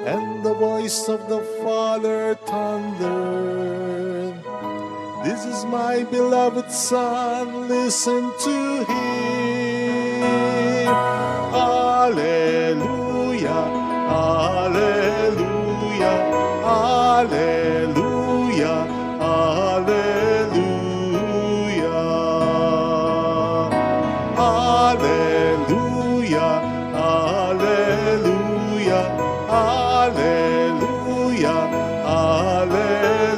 and the voice of the Father thundered. This is my beloved Son, listen to him. Alleluia, alleluia, alleluia, alleluia, alleluia, alleluia, alleluia, alleluia.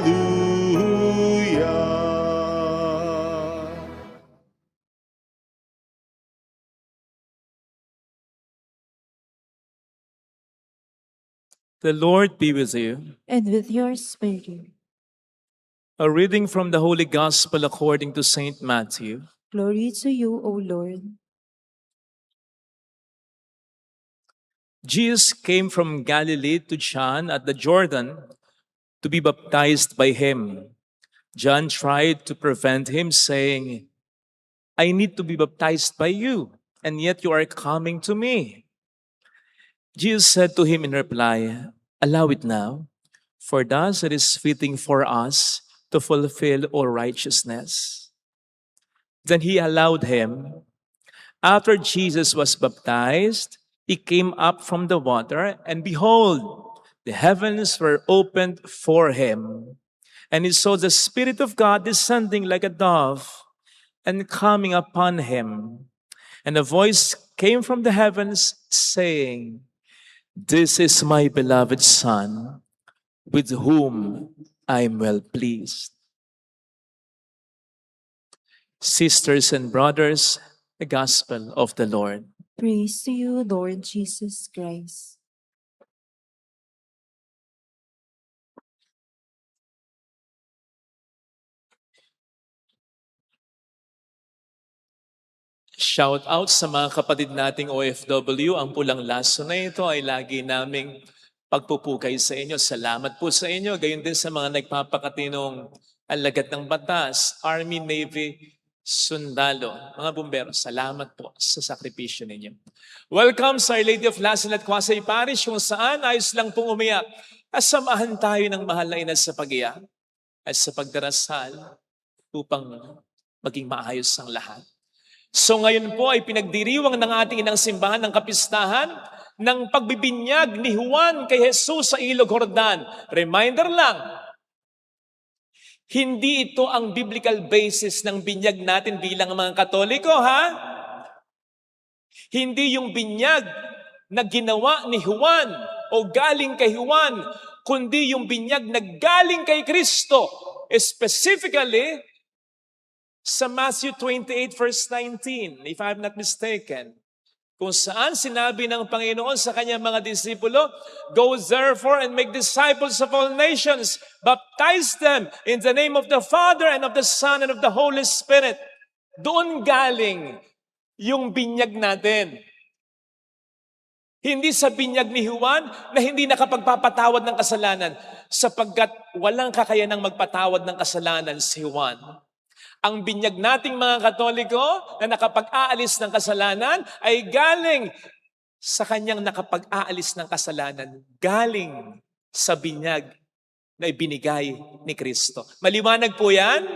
The Lord be with you. And with your spirit. A reading from the Holy Gospel according to Saint Matthew. Glory to you, O Lord. Jesus came from Galilee to John at the Jordan to be baptized by him. John tried to prevent him, saying, I need to be baptized by you, and yet you are coming to me. Jesus said to him in reply, allow it now, for thus it is fitting for us to fulfill all righteousness. Then he allowed him. After Jesus was baptized, he came up from the water, and behold, the heavens were opened for him. And he saw the Spirit of God descending like a dove and coming upon him. And a voice came from the heavens saying, this is my beloved Son, with whom I am well pleased. Sisters and brothers, the Gospel of the Lord. Praise to you, Lord Jesus Christ. Shout out sa mga kapatid nating OFW. Ang pulang laso na ito ay lagi naming pagpupukay sa inyo. Salamat po sa inyo. Gayon din sa mga nagpapakatinong alagad ng batas, Army, Navy, sundalo, mga bumbero. Salamat po sa sakripisyo ninyo. Welcome sa Our Lady of Lasan at Kwasay Parish, kung saan ayos lang pong umiyak at samahan tayo ng mahal na ina sa pag-iyak at sa pagdarasal upang maging maayos ang lahat. So ngayon po ay pinagdiriwang ng ating inang simbahan ng kapistahan ng pagbibinyag ni Juan kay Jesus sa Ilog Jordan. Reminder lang, hindi ito ang biblical basis ng binyag natin bilang mga Katoliko, ha? Hindi yung binyag na ginawa ni Juan o galing kay Juan, kundi yung binyag na galing kay Kristo. Specifically, sa Matthew 28 verse 19, if I'm not mistaken, kung saan sinabi ng Panginoon sa kanyang mga disipulo, go therefore and make disciples of all nations, baptize them in the name of the Father and of the Son and of the Holy Spirit. Doon galing yung binyag natin. Hindi sa binyag ni Juan na hindi nakapagpapatawad ng kasalanan, sapagkat walang kakayanang magpatawad ng kasalanan si Juan. Ang binyag nating mga Katoliko na nakapag-aalis ng kasalanan ay galing sa kanyang nakapag-aalis ng kasalanan. Galing sa binyag na ibinigay ni Kristo. Maliwanag po yan?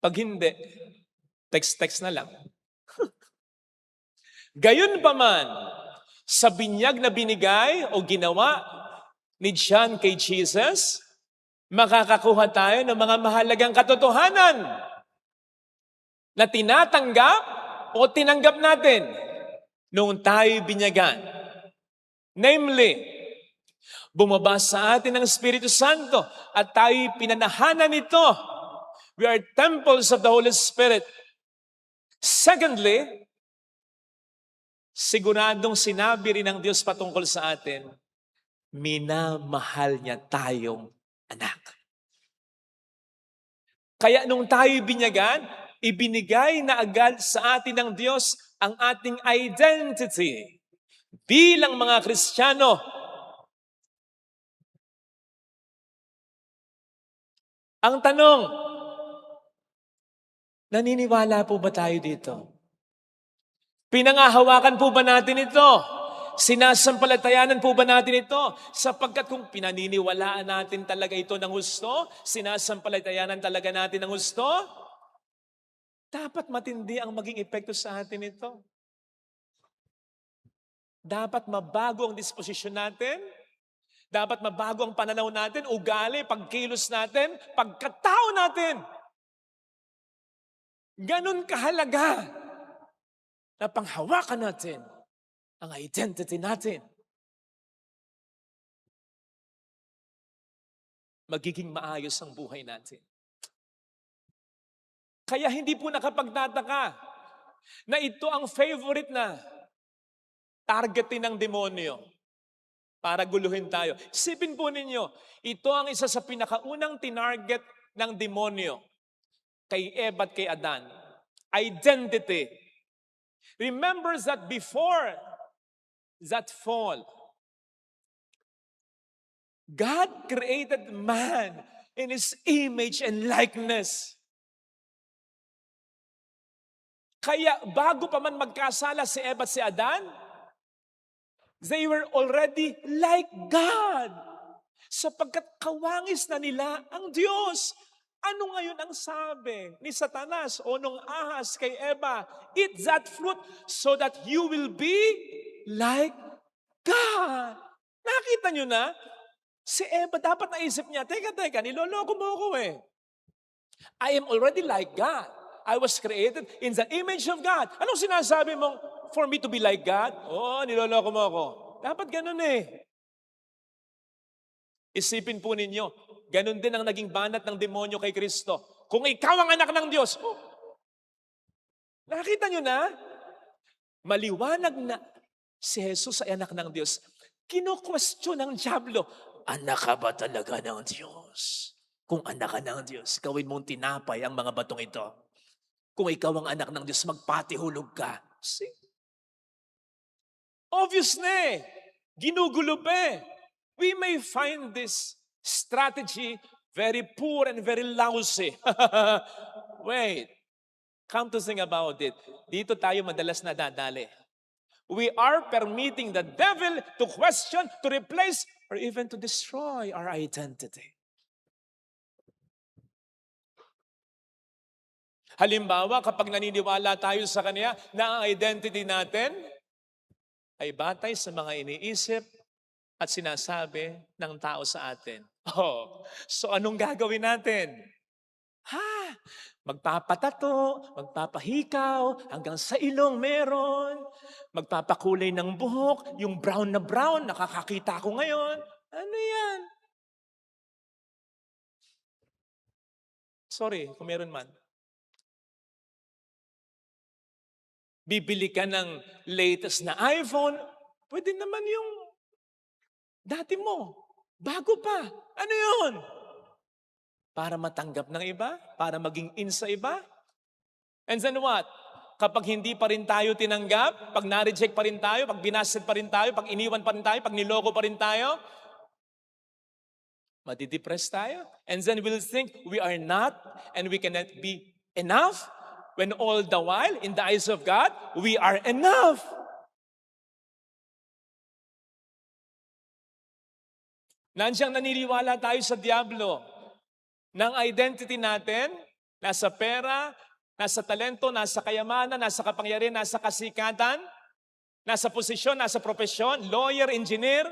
Pag hindi, text-text na lang. Gayon pa man, sa binyag na binigay o ginawa ni John kay Jesus, makakakuha tayo ng mga mahalagang katotohanan na tinatanggap o tinanggap natin noong tayo binyagan. Namely, bumaba sa atin ang Espiritu Santo at tayo pinanahanan nito. We are temples of the Holy Spirit. Secondly, siguradong sinabi rin ng Diyos patungkol sa atin, minamahal niya tayong anak. Kaya nung tayo binyagan, ibinigay na agad sa atin ng Diyos ang ating identity bilang mga Kristiyano. Ang tanong, naniniwala po ba tayo dito? Pinangahawakan po ba natin ito? Sinasampalatayanan po ba natin ito? Sapagkat kung pinaniniwalaan natin talaga ito ng husto, sinasampalatayanan talaga natin ng husto, dapat matindi ang maging epekto sa atin ito. Dapat mabago ang disposisyon natin. Dapat mabago ang pananaw natin, ugali, pagkilos natin, pagkatao natin. Ganun kahalaga na panghawakan natin ang identity natin. Magiging maayos ang buhay natin. Kaya hindi po nakapagtataka na ito ang favorite na targetin ng demonyo para guluhin tayo. Isipin po ninyo, ito ang isa sa pinakaunang tinarget ng demonyo kay Eva at kay Adan. Identity. Remember that before that fall, God created man in His image and likeness. Kaya bago pa man magkasala si Eva at si Adan, they were already like God. Sapagkat kawangis na nila ang Diyos. Ano ngayon ang sabi ni Satanas o nung ahas kay Eva? Eat that fruit so that you will be like God. Nakita nyo na? Si Eva dapat naisip niya, teka, niloloko mo ako eh. I am already like God. I was created in the image of God. Anong sinasabi mong, for me to be like God? Oh, niloloko mo ako. Dapat ganun eh. Isipin po ninyo, ganun din ang naging banat ng demonyo kay Kristo. Kung ikaw ang anak ng Diyos, nakita nyo na? Maliwanag na si Jesus ay anak ng Diyos. Kino-question ng Diablo, anak ka ba talaga ng Diyos? Kung anak ka ng Diyos, gawin mong tinapay ang mga batong ito. Kung ikaw ang anak ng Diyos, magpatihulog ka. See? Obvious na eh. Ginugulo pa eh. We may find this strategy very poor and very lousy. Wait. Come to think about it. Dito tayo madalas nadadali. We are permitting the devil to question, to replace, or even to destroy our identity. Halimbawa, kapag naniniwala tayo sa Kanya na ang identity natin ay batay sa mga iniisip at sinasabi ng tao sa atin. Oh, so anong gagawin natin? Magpapatato, magpapahikaw, hanggang sa ilong meron, magpapakulay ng buhok, yung brown na brown, nakakakita ko ngayon. Ano yan? Sorry kung meron man. Bibili ka ng latest na iPhone, pwede naman yung dati mo. Bago pa. Ano yun? Para matanggap ng iba? Para maging in sa iba? And then what? Kapag hindi pa rin tayo tinanggap, pag na-reject pa rin tayo, pag binasted pa rin tayo, pag iniwan pa rin tayo, pag niloko pa rin tayo, madidepress tayo. And then we'll think we are not and we cannot be enough. When all the while, in the eyes of God, we are enough. Nandiyan naniniwala tayo sa Diablo ng identity natin, nasa pera, nasa talento, nasa kayamanan, nasa kapangyarihan, nasa kasikatan, nasa posisyon, nasa propesyon, lawyer, engineer.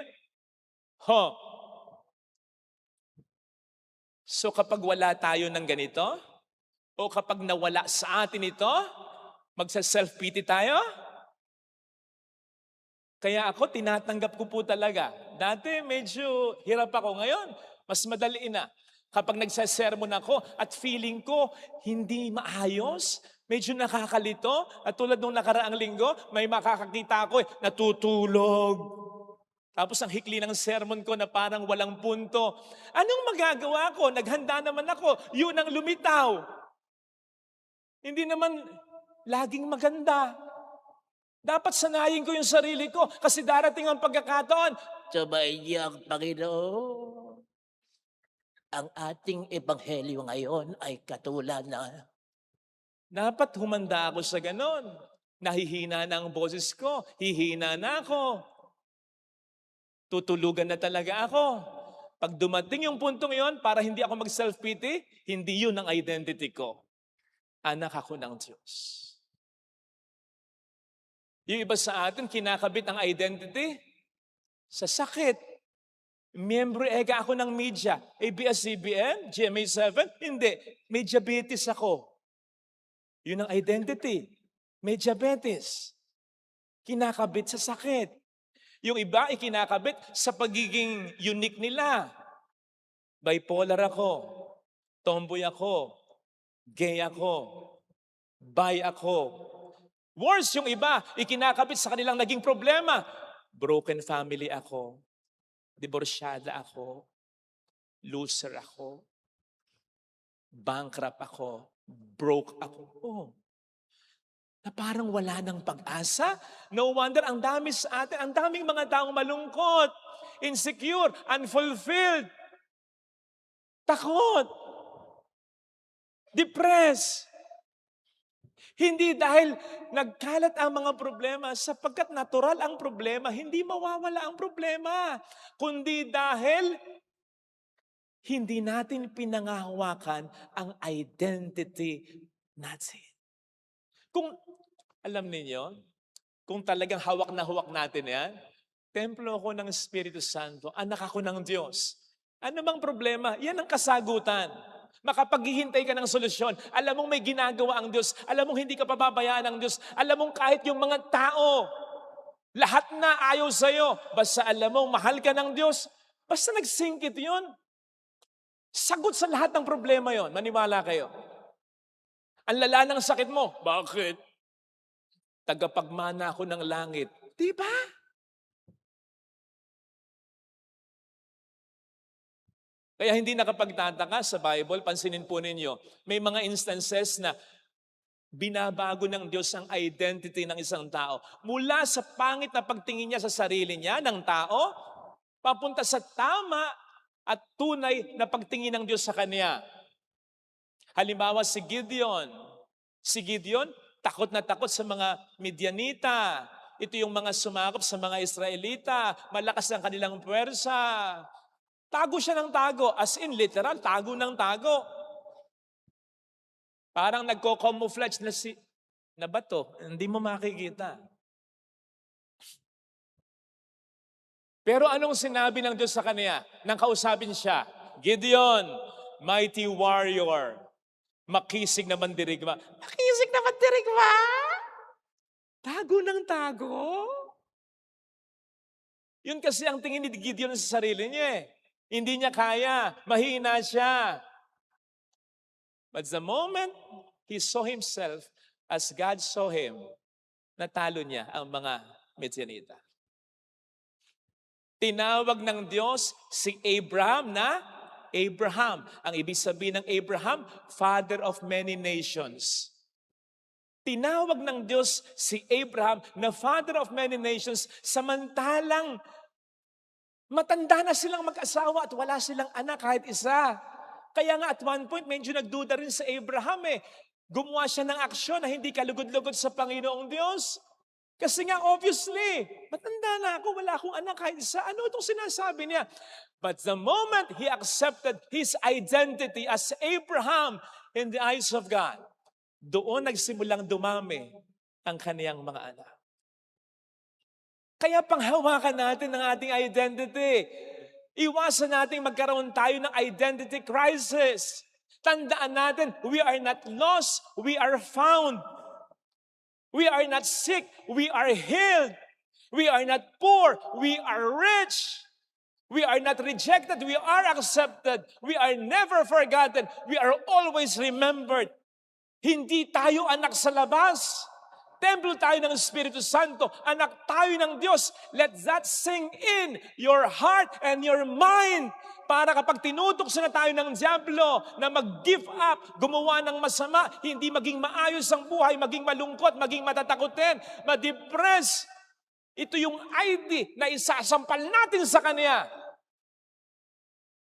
So kapag wala tayo ng ganito, o kapag nawala sa atin ito, magsa-self-pity tayo? Kaya ako, tinatanggap ko po talaga. Dati medyo hirap ako. Ngayon, mas madali na. Kapag nagsasermon ako at feeling ko hindi maayos, medyo nakakalito, at tulad nung nakaraang linggo, may makakakita ako natutulog. Tapos ang hikli ng sermon ko na parang walang punto. Anong magagawa ko? Naghanda naman ako. Yun ang lumitaw. Hindi naman laging maganda. Dapat sanayin ko yung sarili ko kasi darating ang pagkakataon. Sumainyo, Panginoon. Ang ating ebanghelyo ngayon ay katulad na. Dapat humanda ako sa ganon. Nahihina na ang boses ko. Hihina na ako. Tutulugan na talaga ako. Pag dumating yung puntong yon, para hindi ako mag-self-pity, hindi yun ang identity ko. Anak ako ng Diyos. Yung iba sa atin, kinakabit ang identity sa sakit. Miyembro ako ng media. ABS-CBN, GMA7? Hindi. May diabetes ako. Yun ang identity. May diabetes. Kinakabit sa sakit. Yung iba ay kinakabit sa pagiging unique nila. Bipolar ako. Tomboy ako. Gay ako. Bi ako. Worse, yung iba, ikinakabit sa kanilang naging problema. Broken family ako. Diborsyada ako. Loser ako. Bankrupt ako. Broke ako. Oh. Na parang wala ng pag-asa. No wonder, ang dami sa atin, ang daming mga taong malungkot, insecure, unfulfilled, takot, depressed. Hindi dahil nagkalat ang mga problema, sapagkat natural ang problema, hindi mawawala ang problema, kundi dahil hindi natin pinangahawakan ang identity natin. Kung alam ninyo, kung talagang hawak na hawak natin yan, templo ako ng Espiritu Santo, anak ako ng Diyos. Ano bang problema? Yan ang kasagutan. Makapaghihintay ka ng solusyon. Alam mong may ginagawa ang Diyos. Alam mong hindi ka pababayaan ng Diyos. Alam mong kahit yung mga tao, lahat na ayaw sa'yo. Basta alam mong mahal ka ng Diyos. Basta nagsingkit yun. Sagot sa lahat ng problema yon. Maniwala kayo. Ang lala ng sakit mo. Bakit? Tagapagmana ako ng langit. Di ba? Kaya hindi nakapagtataka sa Bible, pansinin po ninyo, may mga instances na binabago ng Diyos ang identity ng isang tao. Mula sa pangit na pagtingin niya sa sarili niya, ng tao, papunta sa tama at tunay na pagtingin ng Diyos sa kanya. Halimbawa si Gideon. Si Gideon, takot na takot sa mga Midianita. Ito yung mga sumakop sa mga Israelita. Malakas ang kanilang puwersa. Tago siya ng tago. As in, literal, tago ng tago. Parang nagko-camouflage na bato. Hindi mo makikita. Pero anong sinabi ng Diyos sa kanya? Nang kausapin siya, Gideon, mighty warrior, makisig na mandirigma. Makisig na mandirigma? Tago ng tago? Yun kasi ang tingin ni Gideon sa sarili niya eh. Hindi niya kaya. Mahina siya. But the moment he saw himself as God saw him, natalo niya ang mga Midianita. Tinawag ng Diyos si Abraham na Abraham. Ang ibig sabihin ng Abraham, father of many nations. Tinawag ng Diyos si Abraham na father of many nations, samantalang matanda na silang mag-asawa at wala silang anak kahit isa. Kaya nga at one point, medyo nagduda rin sa Abraham eh. Gumawa siya ng aksyon na hindi kalugod-lugod sa Panginoong Diyos. Kasi nga obviously, matanda na ako, wala akong anak kahit isa. Ano itong sinasabi niya? But the moment he accepted his identity as Abraham in the eyes of God, doon nagsimulang dumami ang kaniyang mga anak. Kaya panghawakan natin ang ating identity. Iwasan natin magkaroon tayo ng identity crisis. Tandaan natin, we are not lost, we are found. We are not sick, we are healed. We are not poor, we are rich. We are not rejected, we are accepted. We are never forgotten, we are always remembered. Hindi tayo anak sa labas. Templo tayo ng Espiritu Santo. Anak tayo ng Diyos. Let that sink in your heart and your mind. Para kapag tinutokso na tayo ng diablo na mag-give up, gumawa ng masama, hindi maging maayos ang buhay, maging malungkot, maging matatakotin, ma-depress. Ito yung ID na isasampal natin sa Kanya.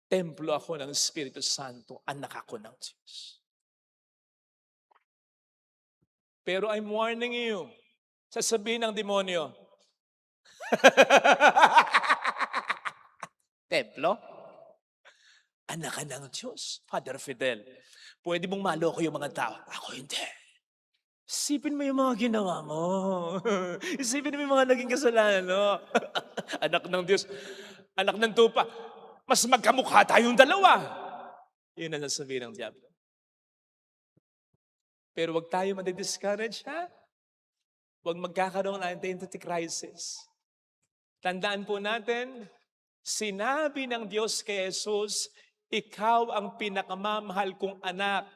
Templo ako ng Espiritu Santo. Anak ako ng Diyos. Pero I'm warning you, sasabihin ng demonyo, Templo? Anak ka ng Diyos, Father Fidel. Pwede mong maloko yung mga tao. Ako hindi. Isipin mo yung mga ginawa mo. Isipin mo yung mga naging kasalanan mo. Anak ng Diyos, anak ng tupa. Mas magkamukha tayong dalawa. Yun ang nasabihin ng Diablo. Pero wag tayo madi-discourage, ha? Wag magkakaroon ng identity crisis. Tandaan po natin, sinabi ng Diyos kay Jesus, ikaw ang pinakamamahal kong anak.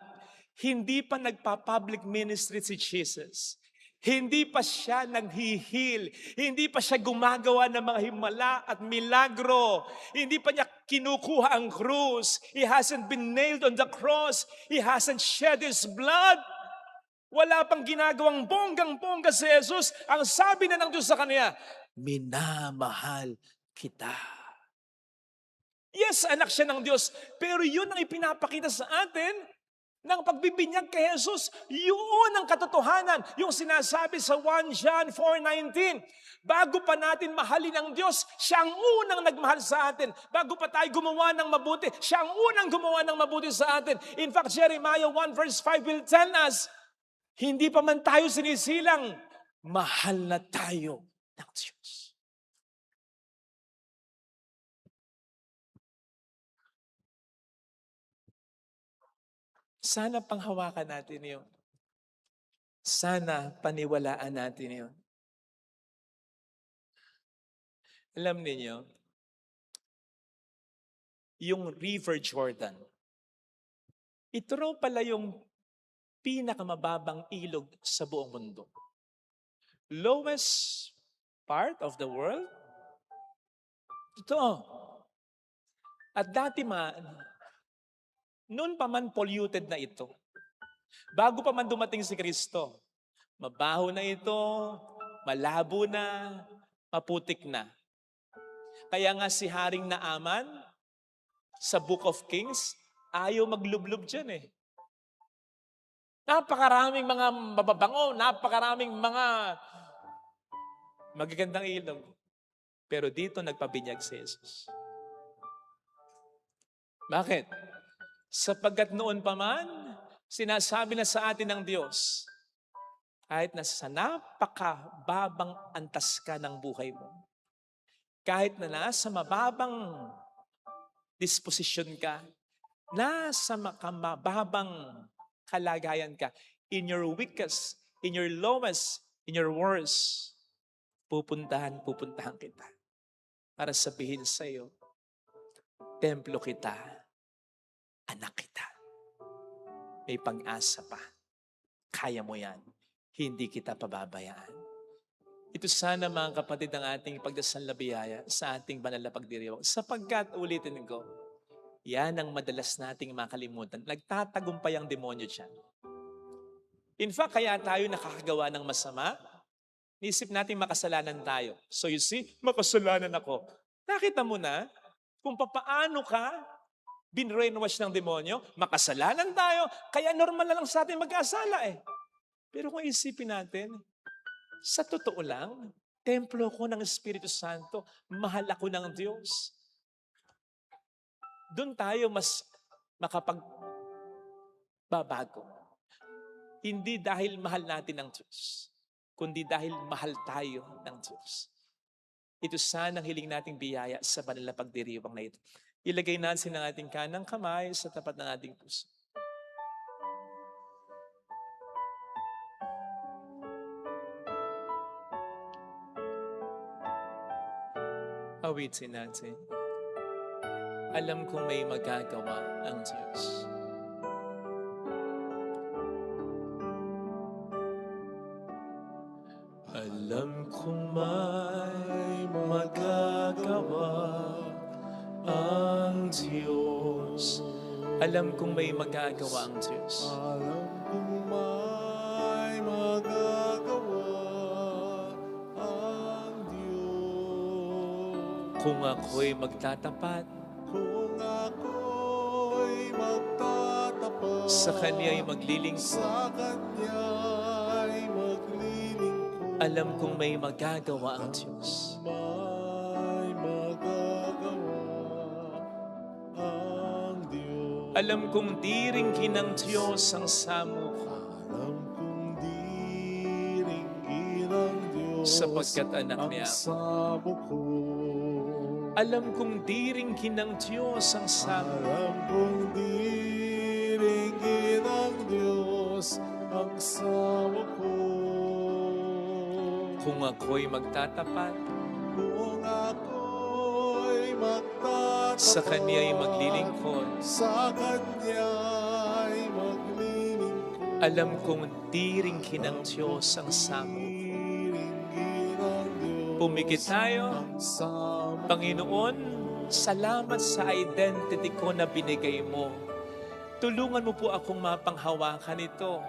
Hindi pa nagpa-public ministry si Jesus. Hindi pa siya naghihil. Hindi pa siya gumagawa ng mga himala at milagro. Hindi pa niya kinukuha ang krus. He hasn't been nailed on the cross. He hasn't shed His blood. Wala pang ginagawang bonggang-bongga si Jesus. Ang sabi na ng Diyos sa kanya, minamahal kita. Yes, anak siya ng Diyos. Pero yun ang ipinapakita sa atin ng pagbibinyag kay Jesus. Yun ang katotohanan. Yung sinasabi sa 1 John 4:19. Bago pa natin mahalin ang Diyos, siya ang unang nagmahal sa atin. Bago pa tayo gumawa ng mabuti, siya ang unang gumawa ng mabuti sa atin. In fact, Jeremiah 1:5 will tell us, hindi pa man tayo sinisilang, mahal na tayo ng Diyos. Sana panghawakan natin yun. Sana paniwalaan natin yun. Alam niyo, yung River Jordan, ito raw pala yung pinakamababang ilog sa buong mundo. Lowest part of the world? Totoo. At dati man, noon pa man polluted na ito. Bago pa man dumating si Kristo, mabaho na ito, malabo na, maputik na. Kaya nga si Haring Naaman, sa Book of Kings, ayaw maglublob dyan eh. Napakaraming mga mababango, napakaraming mga magagandang ilog. Pero dito nagpabinyag si Jesus. Bakit? Sapagkat noon pa man, sinasabi na sa atin ng Diyos, kahit nasa napakababang antas ka ng buhay mo, kahit na nasa mababang disposisyon ka, nasa mababang kalagayan ka, in your weakest, in your lowest, in your worst, pupuntahan kita. Para sabihin sa iyo, templo kita, anak kita. May pag-asa pa. Kaya mo yan. Hindi kita pababayaan. Ito sana mga kapatid ang ating pagdasal na biyaya sa ating banal na pagdiriwang. Sapagkat, ulitin ko, yan ang madalas nating makalimutan. Nagtatagumpay ang demonyo dyan. In fact, kaya tayo nakakagawa ng masama, nisip natin makasalanan tayo. So you see, makasalanan ako. Nakita mo na kung papaano ka binrainwash ng demonyo, makasalanan tayo, kaya normal na lang sa atin mag-asala eh. Pero kung isipin natin, sa totoo lang, templo ko ng Espiritu Santo, mahal ako ng Diyos. Doon tayo mas makapagbabago. Hindi dahil mahal natin ng Diyos, kundi dahil mahal tayo ng Diyos. Ito sana ang hiling nating biyaya sa banal na pagdiriwang na ito. Ilagay natin ang ating kanang kamay sa tapat ng ating puso. Awitin natin. Alam kong may magagawa ang Diyos. Alam kong may magagawa ang Diyos. Alam kong may magagawa ang Diyos. Alam kong may magagawa ang Diyos. Kung ako'y magtatapat, Kung ako'y magtatapat, sa Kanya'y maglilingkod, sa Kanya'y maglilingkod, alam kong may magagawa ang Diyos. may magagawa Alam kong di rin ng Diyos ang samo ko, Alam kong diringgin ng Diyos sapagkat anak ang niya ako. samo ko. Alam kong di rin ng Diyos ang samo ko, Alam kong diringgin ng Diyos ang samo ko. kung ako'y magtatapat, Kung ako'y magtatapat sa Kanya'y maglilingkod. sa Kanya'y maglilingkod. Alam kong di rin ng Diyos ang samo ko. Diringgin ng Diyos Pumikit tayo. ang samo. Panginoon, salamat sa identity ko na binigay mo. Tulungan mo po akong mapanghawakan ito.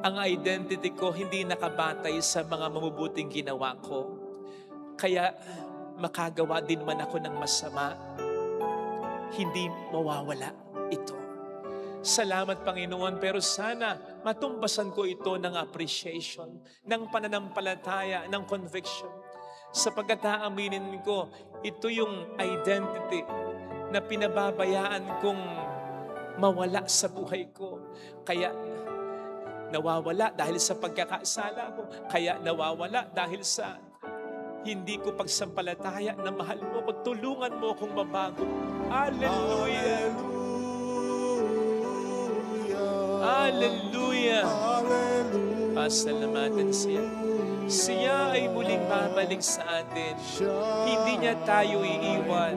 Ang identity ko hindi nakabatay sa mga mabubuting ginawa ko. Kaya makagawa din man ako ng masama, hindi mawawala ito. Salamat Panginoon, pero sana matumbasan ko ito ng appreciation, ng pananampalataya, ng conviction. Sapagkat aaminin ko, ito yung identity na pinababayaan kong mawala sa buhay ko. Kaya nawawala dahil sa pagkakasala ko. Kaya nawawala dahil sa hindi ko pagsampalataya na mahal mo ko. Tulungan mo akong mabago. Hallelujah! Hallelujah! Hallelujah. Pasalamatan siya. Siya ay muling babalik sa atin. Hindi niya tayo iiwan.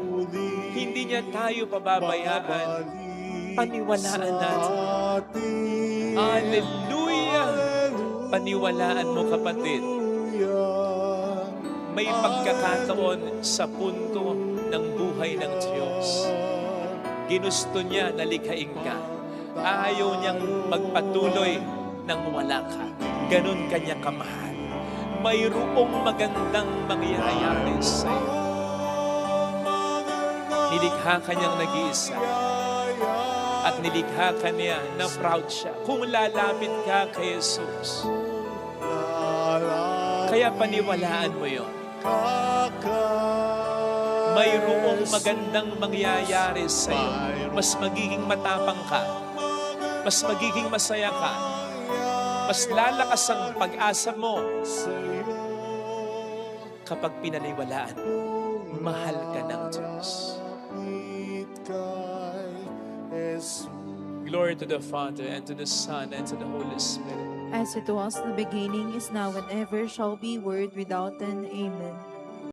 Hindi niya tayo pababayaan. Paniwalaan natin. Hallelujah! Paniwalaan mo kapatid. May pagkakataon sa punto ng buhay ng Diyos. Ginusto niya na likhain ka. Ayaw niyang magpatuloy nang wala ka. Ganon kanya kamahal. Mayroong magandang mangyayari sa iyo. Nilikha ka niyang nag-iisa. At nilikha ka niya na proud siya. Kung lalapit ka kay Jesus, kaya paniwalaan mo yon. Mayroong magandang mangyayari sa iyo. Mas magiging matapang ka. Mas magiging masaya ka. Mas lalakas ang pag-asa mo kapag pinaniwalaan. Mahal ka ng Diyos. Glory to the Father, and to the Son, and to the Holy Spirit. As it was in the beginning, is now, and ever shall be, world without end. Amen.